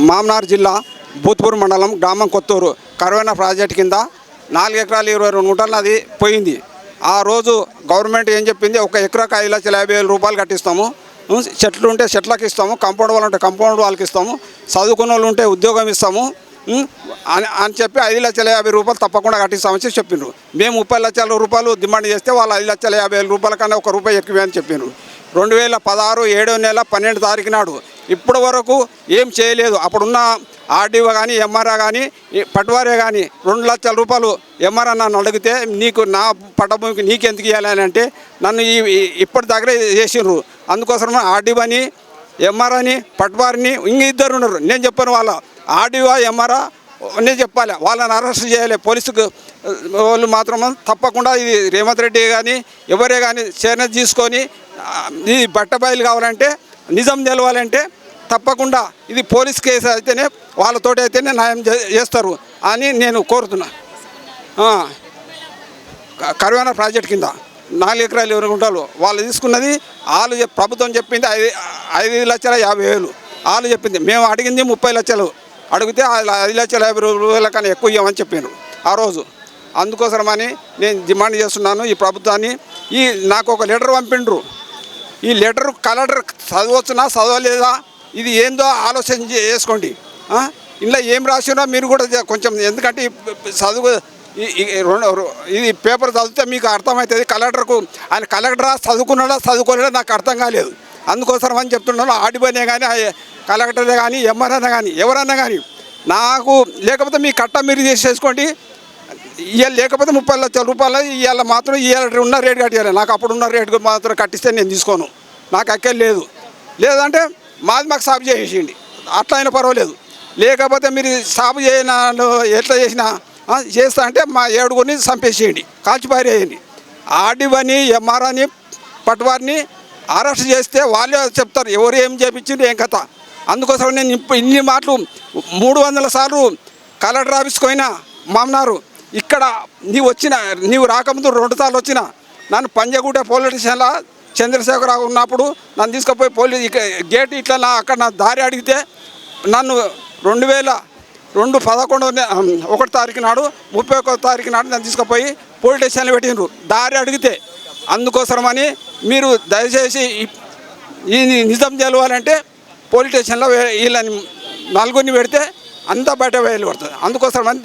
మామనార్ జిల్లా భూత్పూర్ మండలం గ్రామం కొత్తూరు కరువైన ప్రాజెక్ట్ కింద 4 ఎకరాలు 22 గుంటలు అది పోయింది. ఆ రోజు గవర్నమెంట్ ఏం చెప్పింది, 1 ఎకరాకు 5,50,000 రూపాయలు కట్టిస్తాము, చెట్లు ఉంటే చెట్లకు ఇస్తాము, కాంపౌండ్ వాళ్ళు ఉంటే కాంపౌండ్ వాళ్ళకి ఇస్తాము, చదువుకున్న వాళ్ళు ఉంటే ఉద్యోగం ఇస్తాము అని చెప్పి 5,50,000 రూపాయలు తప్పకుండా కట్టిస్తామని చెప్పిండ్రు. మేము 30 లక్షల రూపాయలు డిమాండ్ చేస్తే వాళ్ళు 5,50,000 రూపాయల కన్నా 1 రూపాయి ఎక్కువ అని చెప్పిండ్రు. 2016 7వ నెల 12 తారీఖు నాడు ఇప్పటి వరకు ఏం చేయలేదు. అప్పుడున్న ఆర్డీఓ కానీ ఎంఆర్ఓ కానీ పట్వారే కానీ 2 లక్షల రూపాయలు ఎంఆర్ఓ నన్ను అడిగితే నీకు నా పట్టభూమికి నీకెందుకు ఇవ్వాలని అంటే నన్ను ఇప్పటి దగ్గర చేసిండ్రు. అందుకోసం ఆర్డీఓని ఎంఆర్ఓని పట్వారిని ఇద్దరు ఉన్నారు. నేను చెప్పాను వాళ్ళ ఆర్డీఓ ఎంఆర్ఓ నేను చెప్పాలి, వాళ్ళని అరెస్ట్ చేయాలి. పోలీసుకు వాళ్ళు మాత్రం తప్పకుండా ఇది రేవంత్ రెడ్డి కానీ ఎవరే కానీ చర్య తీసుకొని ఇది బట్టబయలు కావాలంటే నిజం తెలవాలంటే తప్పకుండా ఇది పోలీస్ కేసు అయితేనే వాళ్ళతోటి అయితేనే న్యాయం చేస్తారు అని నేను కోరుతున్నా. కరువైన ప్రాజెక్ట్ కింద 4 ఎకరాలు 20 గుంటలు వాళ్ళు తీసుకున్నది. వాళ్ళు ప్రభుత్వం చెప్పింది 5,50,000 వాళ్ళు చెప్పింది. మేము అడిగింది 30 లక్షలు అడిగితే 5,50,000 రూపాయల కన్నా ఎక్కువ ఇవ్వమని చెప్పాను ఆ రోజు. అందుకోసమని నేను డిమాండ్ చేస్తున్నాను ఈ ప్రభుత్వాన్ని. నాకు ఒక లెటర్ పంపిండ్రు. ఈ లెటర్ కలెక్టర్ చదవచ్చునా చదవలేదా ఇది ఏందో ఆలోచన చేసుకోండి. ఇందులో ఏం రాసినా మీరు కూడా కొంచెం, ఎందుకంటే చదువు ఇది పేపర్ చదివితే మీకు అర్థమవుతుంది. కలెక్టర్కు ఆయన కలెక్టరా చదువుకున్నాడా చదువుకోలేదా నాకు అర్థం కాలేదు. అందుకోసం అని చెప్తున్నాను. ఆడిపోయినా కానీ కలెక్టరే కానీ ఎంఆర్ఐనా కానీ ఎవరన్నా కానీ నాకు లేకపోతే మీ కట్ట మీరు చేసేసుకోండి. ఇవాళ లేకపోతే 30 లక్షల రూపాయలు ఇవాళ మాత్రం ఇవాళ ఉన్న రేటు కట్టాలి. నాకు అప్పుడున్న రేటు మాత్రం కట్టిస్తే నేను తీసుకోను, నాకు అక్కడే లేదు. లేదంటే మాకు సాగు చేసేయండి, అట్లా అయినా పర్వాలేదు. లేకపోతే మీరు సాగు చేయన ఎట్లా చేసినా చేస్తా అంటే మా 7గురిని చంపేసేయండి, కాల్చిపారేయండి. ఆర్డీఓని ఎంఆర్ఓని పట్వారిని అరెస్ట్ చేస్తే వాళ్ళే చెప్తారు ఎవరు ఏం చేయించిండ్రు ఏం కథ. అందుకోసం నేను ఇన్ని మాటలు 300 సార్లు కలెక్టర్ ఆఫీస్కి పోయినా మామనారు. ఇక్కడ నీవు రాకముందు 2 సార్లు వచ్చిన. నన్ను పంజగుట్ట పోలీస్ స్టేషన్లో చంద్రశేఖరరావు ఉన్నప్పుడు నన్ను తీసుకుపోయి గేట్ ఇట్లా అక్కడ నా దారి అడిగితే నన్ను 2011 1 తారీఖు నాడు 31 తారీఖు నాడు నన్ను తీసుకుపోయి పోలీస్ స్టేషన్లో పెట్టిండ్రు దారి అడిగితే. అందుకోసమని మీరు దయచేసి ఈ నిజం తెలవాలంటే పోలీస్ స్టేషన్లో వీళ్ళని 4గురిని పెడితే అంతా బయట వేయబడుతుంది. అందుకోసమని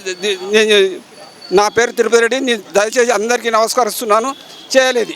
నా పేరు తిరుపతి రెడ్డి. దయచేసి అందరికీ నమస్కరిస్తున్నాను. చేయలేదు.